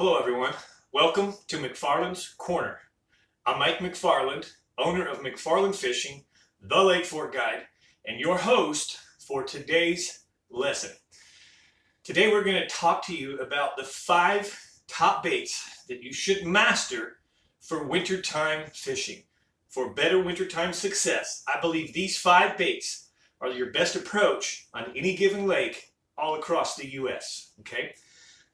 Hello everyone, welcome to McFarland's Corner. I'm Mike McFarland, owner of McFarland Fishing, the Lake Fork Guide, and your host for today's lesson. Today we're going to talk to you about the 5 top baits that you should master for wintertime fishing. For better wintertime success, I believe these 5 baits are your best approach on any given lake all across the U.S., okay?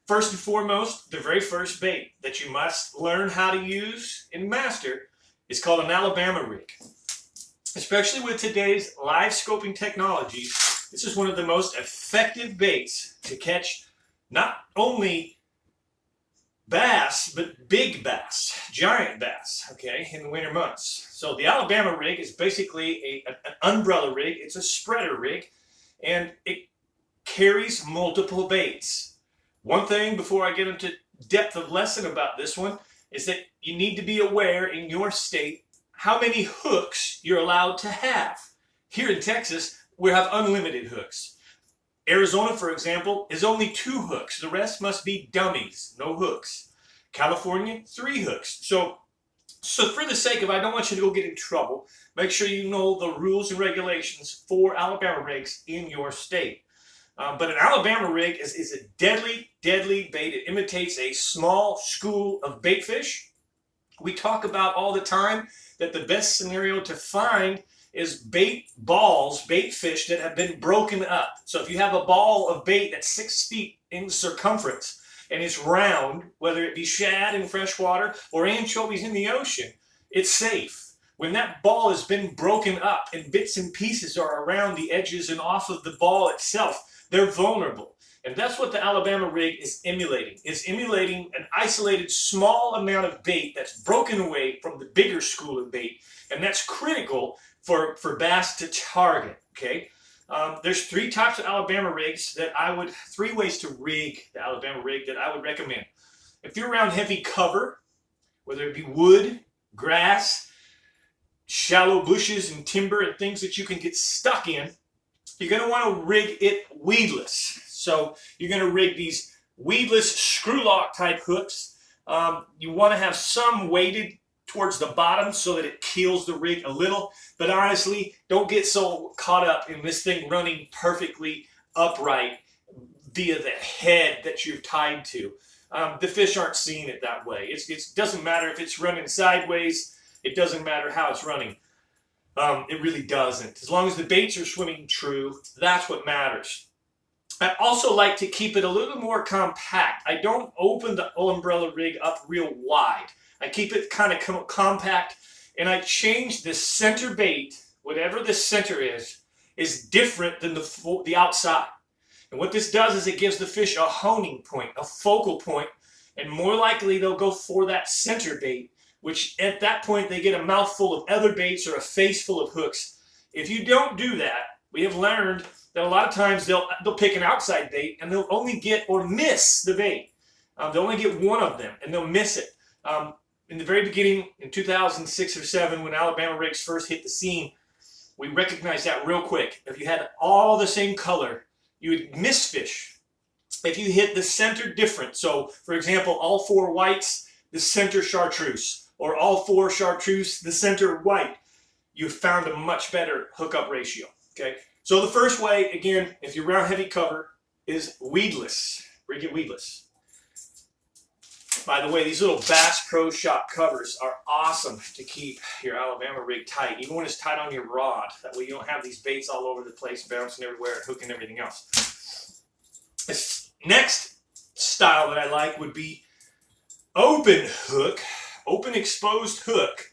First and foremost, the very first bait that you must learn how to use and master is called an Alabama rig. Especially with today's live scoping technology, this is one of the most effective baits to catch not only bass, but big bass, giant bass, okay, in the winter months. So the Alabama rig is basically an umbrella rig. It's a spreader rig, and it carries multiple baits. One thing before I get into depth of lesson about this one is that you need to be aware in your state how many hooks you're allowed to have. Here in Texas, we have unlimited hooks. Arizona, for example, is only 2 hooks. The rest must be dummies, no hooks. California, 3 hooks. So for the sake of, I don't want you to go get in trouble, make sure you know the rules and regulations for Alabama rigs in your state. But an Alabama rig is a deadly bait. It imitates a small school of bait fish. We talk about all the time that the best scenario to find is bait balls, bait fish that have been broken up. So if you have a ball of bait that's 6 feet in circumference and it's round, whether it be shad in freshwater or anchovies in the ocean, it's safe. When that ball has been broken up and bits and pieces are around the edges and off of the ball itself, they're vulnerable. And that's what the Alabama rig is emulating. It's emulating an isolated small amount of bait that's broken away from the bigger school of bait. And that's critical for bass to target, okay? There's 3 types of Alabama rigs that 3 ways to rig the Alabama rig that I would recommend. If you're around heavy cover, whether it be wood, grass, shallow bushes and timber and things that you can get stuck in, you're going to want to rig it weedless. So you're going to rig these weedless screw lock type hooks. You want to have some weighted towards the bottom so that it keels the rig a little. But honestly, don't get so caught up in this thing running perfectly upright via the head that you're tied to. The fish aren't seeing it that way. It doesn't matter if it's running sideways. It doesn't matter how it's running. It really doesn't. As long as the baits are swimming true, that's what matters. I also like to keep it a little more compact. I don't open the umbrella rig up real wide. I keep it kind of compact, and I change the center bait, whatever the center is different than the outside. And what this does is it gives the fish a honing point, a focal point, and more likely they'll go for that center bait, which at that point they get a mouthful of other baits or a face full of hooks. If you don't do that, we have learned that a lot of times they'll pick an outside bait and they'll only get or miss the bait. They'll only get one of them and they'll miss it. In the very beginning, in 2006 or 7, when Alabama rigs first hit the scene, we recognized that real quick. If you had all the same color, you would miss fish. If you hit the center different, so for example, all 4 whites, the center chartreuse, or all 4 chartreuse, the center white, you found a much better hookup ratio, okay? So the first way, again, if you're around heavy cover, is weedless. Rig it weedless. By the way, these little Bass Pro Shop covers are awesome to keep your Alabama rig tight, even when it's tight on your rod. That way you don't have these baits all over the place, bouncing everywhere, and hooking everything else. This next style that I like would be open hook, open exposed hook,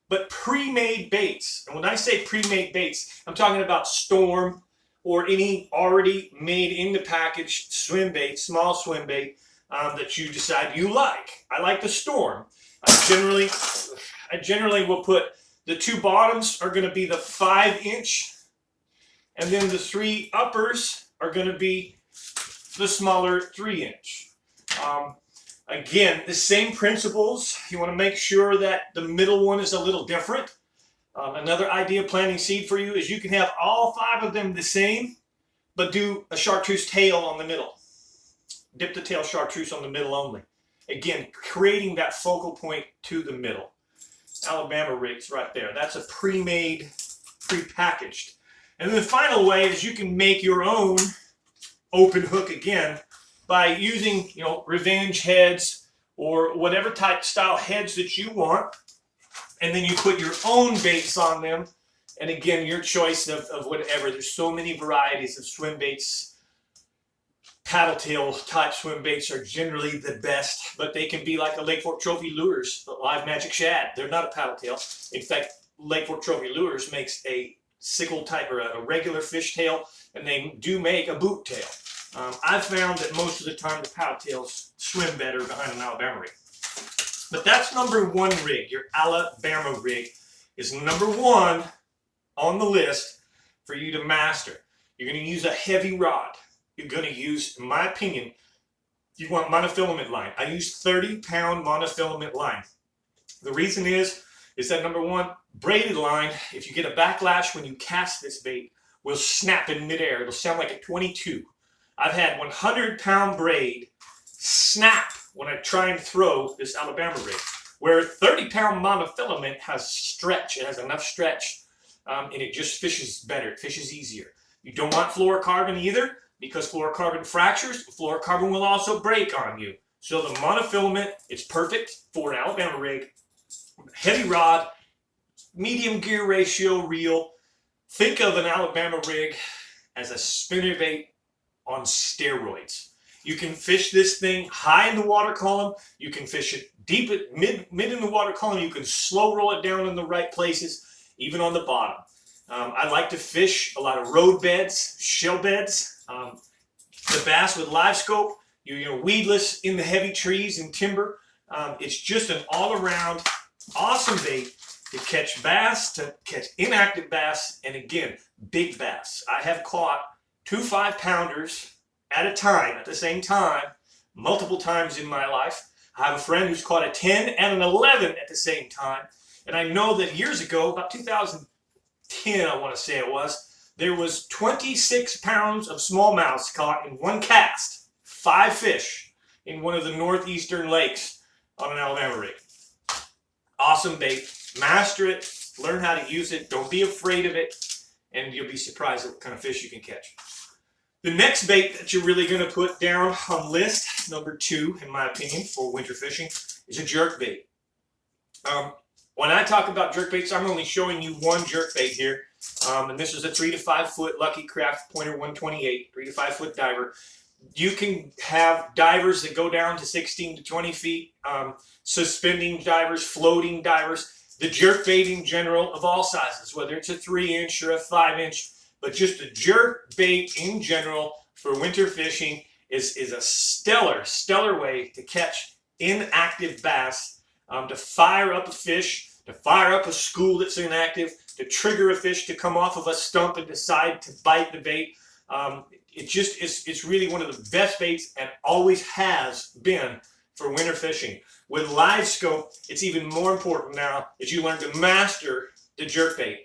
but pre-made baits. And when I say pre-made baits, I'm talking about Storm or any already made in the package swim bait, small swim bait that you decide you like. I like the Storm. I generally will put the 2 bottoms are going to be the 5-inch, and then the 3 uppers are going to be the smaller 3-inch. Again, the same principles. You want to make sure that the middle one is a little different. Another idea of planting seed for you is you can have all 5 of them the same, but do a chartreuse tail on the middle. Dip the tail chartreuse on the middle only. Again, creating that focal point to the middle. Alabama rigs right there. That's a pre-made, pre-packaged. And then the final way is you can make your own open hook again by using, revenge heads or whatever type style heads that you want. And then you put your own baits on them. And again, your choice of whatever. There's so many varieties of swim baits. Paddle tail type swim baits are generally the best, but they can be like a Lake Fork Trophy Lures, the Live Magic Shad. They're not a paddle tail. In fact, Lake Fork Trophy Lures makes a sickle type or a regular fish tail, and they do make a boot tail. I've found that most of the time the paddle tails swim better behind an Alabama rig. But that's number one rig. Your Alabama rig is number one on the list for you to master. You're going to use a heavy rod. You're going to use, in my opinion, you want monofilament line. I use 30-pound monofilament line. The reason is that number one, braided line, if you get a backlash when you cast this bait, will snap in midair. It'll sound like a 22. I've had 100-pound braid snap when I try and throw this Alabama rig, where 30-pound monofilament has stretch. It has enough stretch, and it just fishes better. It fishes easier. You don't want fluorocarbon either, because fluorocarbon fractures. Fluorocarbon will also break on you. So the monofilament is perfect for an Alabama rig. Heavy rod, medium gear ratio reel. Think of an Alabama rig as a spinnerbait on steroids. You can fish this thing high in the water column. You can fish it deep at mid in the water column. You can slow roll it down in the right places, even on the bottom. I like to fish a lot of road beds, shell beds. The bass with live scope, weedless in the heavy trees and timber. It's just an all-around awesome bait to catch bass, to catch inactive bass, and again, big bass. I have caught 2 5-pounders at a time, at the same time, multiple times in my life. I have a friend who's caught a 10 and an 11 at the same time. And I know that years ago, about 2010, I want to say it was, there was 26 pounds of smallmouths caught in one cast, 5 fish in one of the northeastern lakes on an Alabama rig. Awesome bait. Master it. Learn how to use it. Don't be afraid of it. And you'll be surprised at what kind of fish you can catch. The next bait that you're really going to put down on list, number 2, in my opinion, for winter fishing, is a jerkbait. When I talk about jerkbaits, I'm only showing you one jerkbait here. And this is a 3 to 5 foot Lucky Craft Pointer 128, 3 to 5 foot diver. You can have divers that go down to 16 to 20 feet, suspending divers, floating divers, the jerkbait in general of all sizes, whether it's a 3-inch or a 5-inch, but just a jerkbait in general for winter fishing is a stellar way to catch inactive bass, to fire up a fish, to fire up a school that's inactive, to trigger a fish to come off of a stump and decide to bite the bait. It's really one of the best baits and always has been for winter fishing. With live scope, it's even more important now that you learn to master the jerkbait.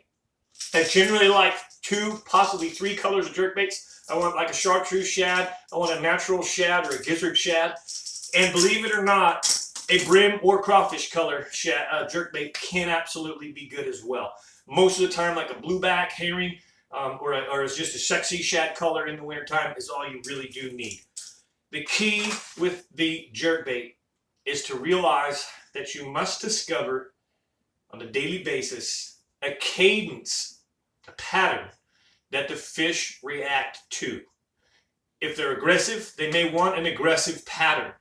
I generally like 2, possibly 3 colors of jerkbaits. I want like a chartreuse shad, I want a natural shad or a gizzard shad, and believe it or not, a brim or crawfish color jerkbait can absolutely be good as well. Most of the time, like a blueback, herring, or it's just a sexy shad color in the wintertime is all you really do need. The key with the jerkbait is to realize that you must discover on a daily basis a cadence, a pattern that the fish react to. If they're aggressive, they may want an aggressive pattern.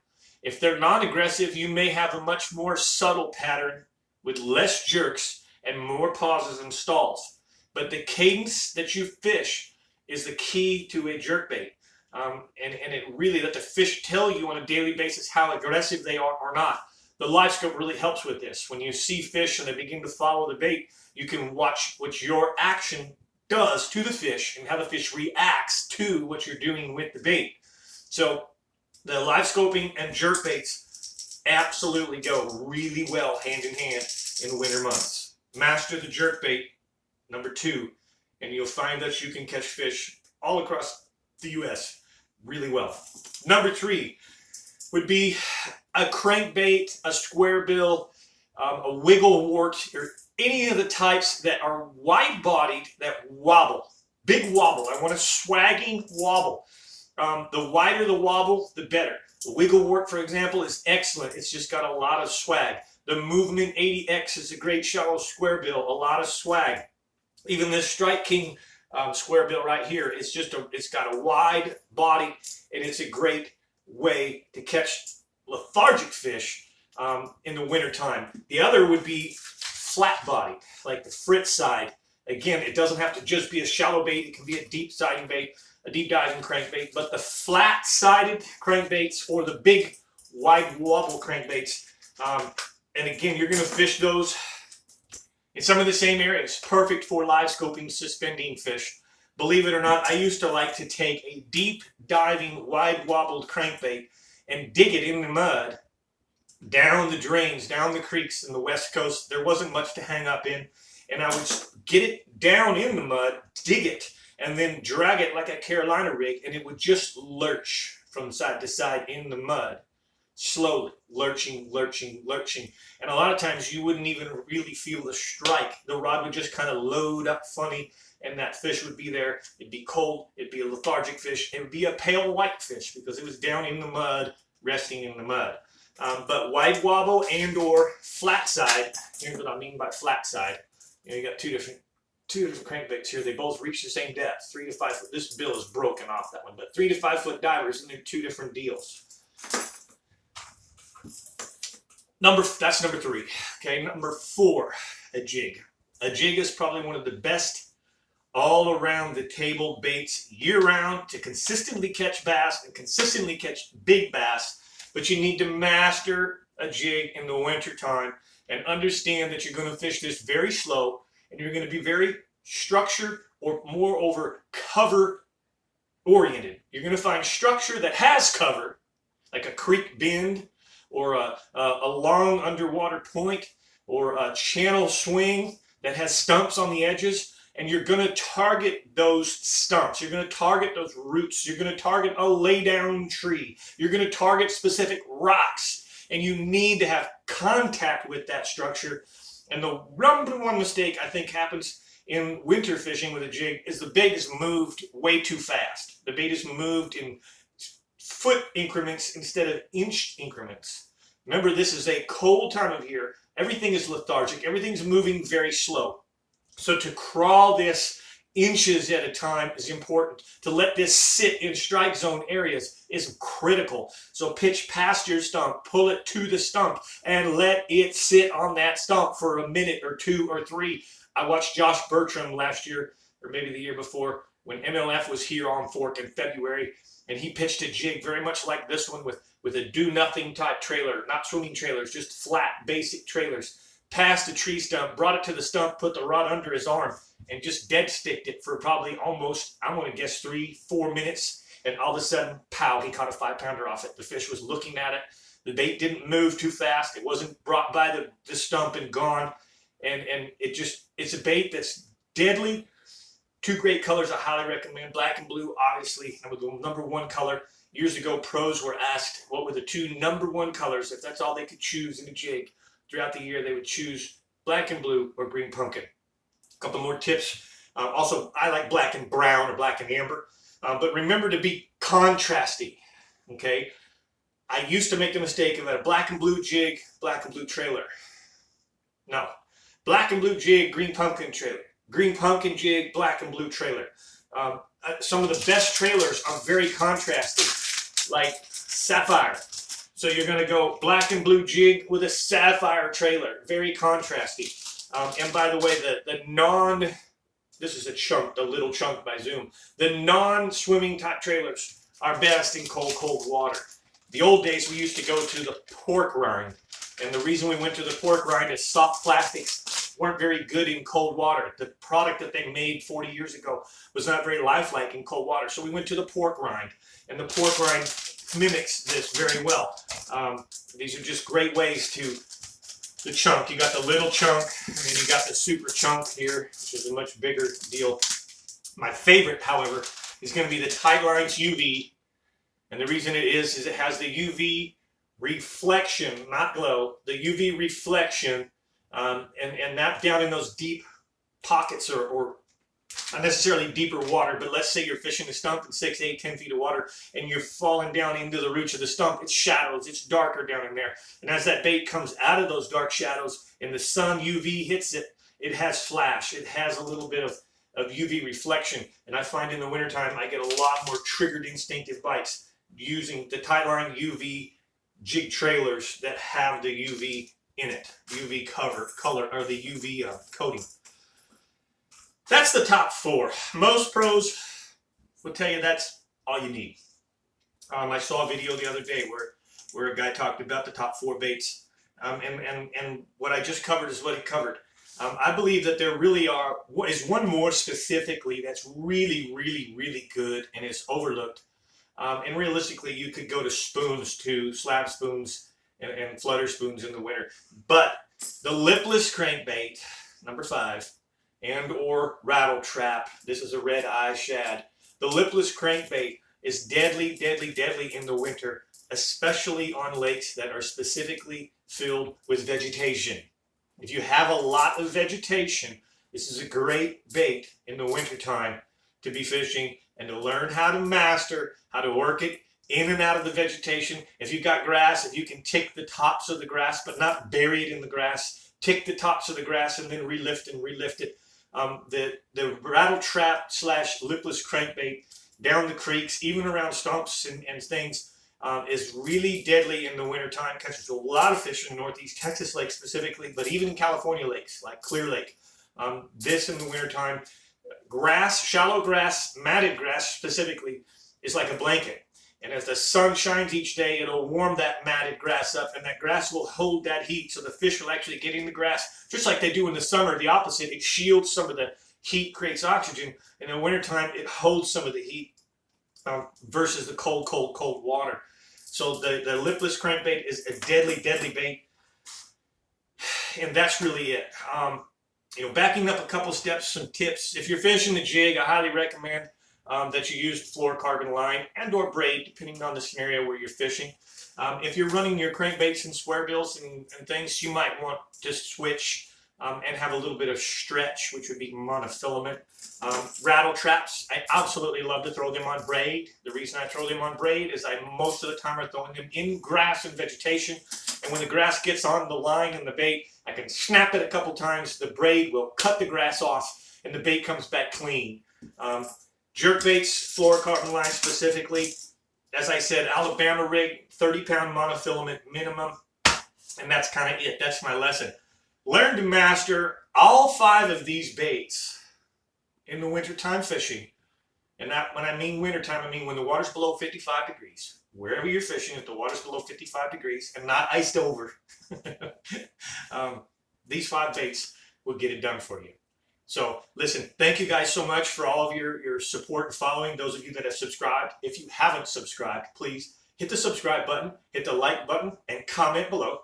If they're non-aggressive, you may have a much more subtle pattern with less jerks and more pauses and stalls. But the cadence that you fish is the key to a jerkbait. And it really let the fish tell you on a daily basis how aggressive they are or not. The live scope really helps with this. When you see fish and they begin to follow the bait, you can watch what your action does to the fish and how the fish reacts to what you're doing with the bait. So the live scoping and jerkbaits absolutely go really well hand in hand in the winter months. Master the jerkbait, number 2, and you'll find that you can catch fish all across the U.S. really well. Number 3 would be a crankbait, a square bill, a wiggle wart, or any of the types that are wide-bodied that wobble. Big wobble. I want a swagging wobble. The wider the wobble, the better. The wiggle wart, for example, is excellent. It's just got a lot of swag. The Movement 80X is a great shallow square bill, a lot of swag. Even this Strike King square bill right here, it's got a wide body, and it's a great way to catch lethargic fish in the wintertime. The other would be flat body, like the Fritz side. Again, it doesn't have to just be a shallow bait. It can be a deep siding bait, a deep diving crankbait. But the flat-sided crankbaits or the big wide wobble crankbaits, and again, you're going to fish those in some of the same areas. Perfect for live scoping, suspending fish. Believe it or not, I used to like to take a deep diving, wide wobbled crankbait and dig it in the mud, down the drains, down the creeks in the West Coast. There wasn't much to hang up in. And I would get it down in the mud, dig it, and then drag it like a Carolina rig, and it would just lurch from side to side in the mud. Slowly, lurching, lurching, lurching. And a lot of times you wouldn't even really feel the strike. The rod would just kind of load up funny, and that fish would be there. It'd be cold. It'd be a lethargic fish. It would be a pale white fish because it was down in the mud, resting in the mud. But wide wobble and or flat side, here's what I mean by flat side. You got two different crankbaits here. They both reach the same depth, 3 to 5 foot. This bill is broken off that one, but 3 to 5 foot divers, and they're two different deals. That's number 3. Okay, number 4, a jig. A jig is probably one of the best all around the table baits year round to consistently catch bass and consistently catch big bass, but you need to master a jig in the winter time and understand that you're going to fish this very slow, and you're going to be very structured or moreover cover oriented. You're going to find structure that has cover, like a creek bend or a long underwater point or a channel swing that has stumps on the edges, and you're going to target those stumps. You're going to target those roots. You're going to target a lay-down tree. You're going to target specific rocks. And you need to have contact with that structure. And the number one mistake I think happens in winter fishing with a jig is the bait is moved way too fast. The bait is moved in foot increments instead of inch increments. Remember, this is a cold time of year. Everything is lethargic. Everything's moving very slow. So to crawl this inches at a time is important. To let this sit in strike zone areas is critical. So pitch past your stump, pull it to the stump, and let it sit on that stump for a minute or 2 or 3. I watched Josh Bertram last year, or maybe the year before, when MLF was here on Fork in February, and he pitched a jig very much like this one with a do-nothing type trailer, not swimming trailers, just flat, basic trailers. Past a tree stump, brought it to the stump, put the rod under his arm, and just dead sticked it for probably almost, I'm going to guess 3-4 minutes, and all of a sudden, pow, he caught a 5-pounder off it. The fish was looking at it. The bait didn't move too fast. It wasn't brought by the stump and gone, and it's a bait that's deadly. 2 great colors I highly recommend. Black and blue, obviously, the number 1 color. Years ago, pros were asked what were the 2 number 1 colors, if that's all they could choose in a jig. Throughout the year, they would choose black and blue or green pumpkin. A couple more tips. Also, I like black and brown or black and amber. But remember to be contrasty, okay? I used to make the mistake of a black and blue jig, black and blue trailer. No. Black and blue jig, green pumpkin trailer. Green pumpkin jig, black and blue trailer. Some of the best trailers are very contrasty, like sapphire. So you're going to go black and blue jig with a sapphire trailer. Very contrasty. And by the way, this is a chunk, the little chunk by Zoom. The non-swimming type trailers are best in cold, cold water. The old days, we used to go to the pork rind. And the reason we went to the pork rind is soft plastics weren't very good in cold water. The product that they made 40 years ago was not very lifelike in cold water. So we went to the pork rind. And the pork rind mimics this very well. These are just great ways to the chunk. You got the little chunk, and then you got the super chunk here, which is a much bigger deal. My favorite, however, is going to be the Tight Lines UV, and the reason it is it has the UV reflection, not glow, the UV reflection, and not down in those deep pockets or not necessarily deeper water, but let's say you're fishing a stump in 6, 8, 10 feet of water and you're falling down into the roots of the stump. It's shadows, it's darker down in there. And as that bait comes out of those dark shadows and the sun UV hits it, it has flash. It has a little bit of UV reflection. And I find in the wintertime I get a lot more triggered instinctive bites using the Tightline UV jig trailers that have the UV in it, UV color, or the UV coating. That's the top 4. Most pros will tell you that's all you need. I saw a video the other day where a guy talked about the top 4 baits, and what I just covered is what he covered. I believe that there really is one more specifically that's really, really, really good and is overlooked. And realistically, you could go to spoons too, slab spoons and flutter spoons in the winter. But the lipless crankbait, number 5, and or rattle trap. This is a red eye shad. The lipless crankbait is deadly, deadly, deadly in the winter, especially on lakes that are specifically filled with vegetation. If you have a lot of vegetation, this is a great bait in the wintertime to be fishing and to learn how to master, how to work it in and out of the vegetation. If you've got grass, if you can tick the tops of the grass, but not bury it in the grass, tick the tops of the grass and then relift and relift it. The rattle trap / lipless crankbait down the creeks, even around stumps and things, is really deadly in the wintertime because there's a lot of fish in Northeast Texas lakes specifically, but even in California lakes like Clear Lake. This in the wintertime, grass, shallow grass, matted grass specifically, is like a blanket. And as the sun shines each day, it'll warm that matted grass up, and that grass will hold that heat, so the fish will actually get in the grass, just like they do in the summer. The opposite, it shields some of the heat, creates oxygen. In the wintertime, it holds some of the heat versus the cold, cold, cold water. So the lipless crankbait is a deadly, deadly bait, and that's really it. Backing up a couple steps, some tips. If you're fishing the jig, I highly recommend that you use fluorocarbon line and or braid, depending on the scenario where you're fishing. If you're running your crankbaits and square bills and things, you might want to switch and have a little bit of stretch, which would be monofilament. Rattle traps, I absolutely love to throw them on braid. The reason I throw them on braid is most of the time are throwing them in grass and vegetation. And when the grass gets on the line and the bait, I can snap it a couple times. The braid will cut the grass off and the bait comes back clean. Jerkbaits, fluorocarbon line specifically. As I said, Alabama rig, 30-pound monofilament minimum. And that's kind of it. That's my lesson. Learn to master all 5 of these baits in the wintertime fishing. And that, when I mean wintertime, I mean when the water's below 55 degrees. Wherever you're fishing, if the water's below 55 degrees and not iced over, these 5 baits will get it done for you. So listen, thank you guys so much for all of your support and following. Those of you that have subscribed, if you haven't subscribed, please hit the subscribe button, hit the like button, and comment below.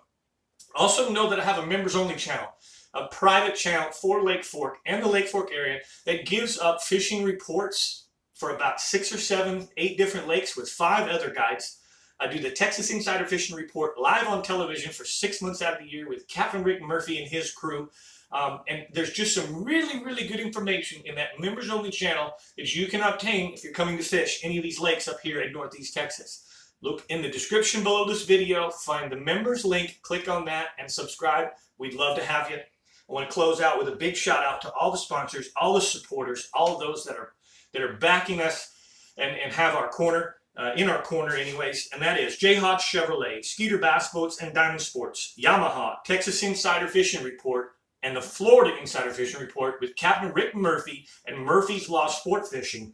Also know that I have a members only channel, a private channel for Lake Fork and the Lake Fork area that gives up fishing reports for about 6 or 7, 8 different lakes with 5 other guides. I do the Texas Insider Fishing Report live on television for 6 months out of the year with Captain Rick Murphy and his crew. And there's just some really, really good information in that members only channel that you can obtain if you're coming to fish any of these lakes up here in Northeast Texas. Look in the description below this video, find the members link, click on that and subscribe. We'd love to have you. I want to close out with a big shout out to all the sponsors, all the supporters, all of those that are backing us and have our corner, in our corner anyways, and that is Jayhawk Chevrolet, Skeeter Bass Boats and Diamond Sports, Yamaha, Texas Insider Fishing Report, and the Florida Insider Fishing Report with Captain Rick Murphy and Murphy's Law Sport Fishing,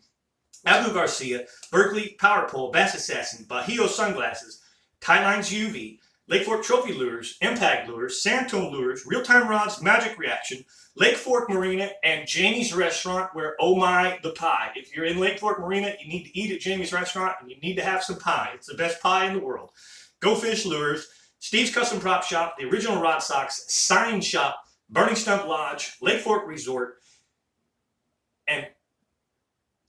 Abu Garcia, Berkeley Power Pole, Bass Assassin, Bajío Sunglasses, Tightline's UV, Lake Fork Trophy Lures, Impact Lures, Sandtone Lures, Real Time Rods, Magic Reaction, Lake Fork Marina, and Jamie's Restaurant, where oh my, the pie. If you're in Lake Fork Marina, you need to eat at Jamie's Restaurant and you need to have some pie. It's the best pie in the world. Go Fish Lures, Steve's Custom Prop Shop, the Original Rod Socks, Sign Shop, Burning Stump Lodge, Lake Fork Resort, and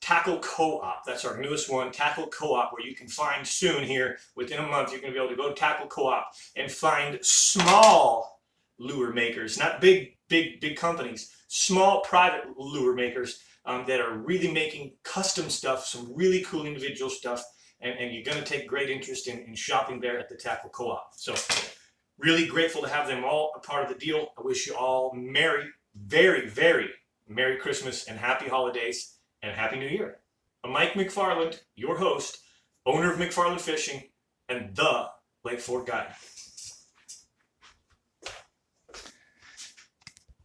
Tackle Co-op. That's our newest one, Tackle Co-op, where you can find soon here, within a month, you're going to be able to go to Tackle Co-op and find small lure makers, not big companies, small private lure makers that are really making custom stuff, some really cool individual stuff, and you're going to take great interest in shopping there at the Tackle Co-op. So really grateful to have them all a part of the deal. I wish you all very Merry Christmas and Happy Holidays and Happy New Year. I'm Mike McFarland, your host, owner of McFarland Fishing and the Lake Fork Guide.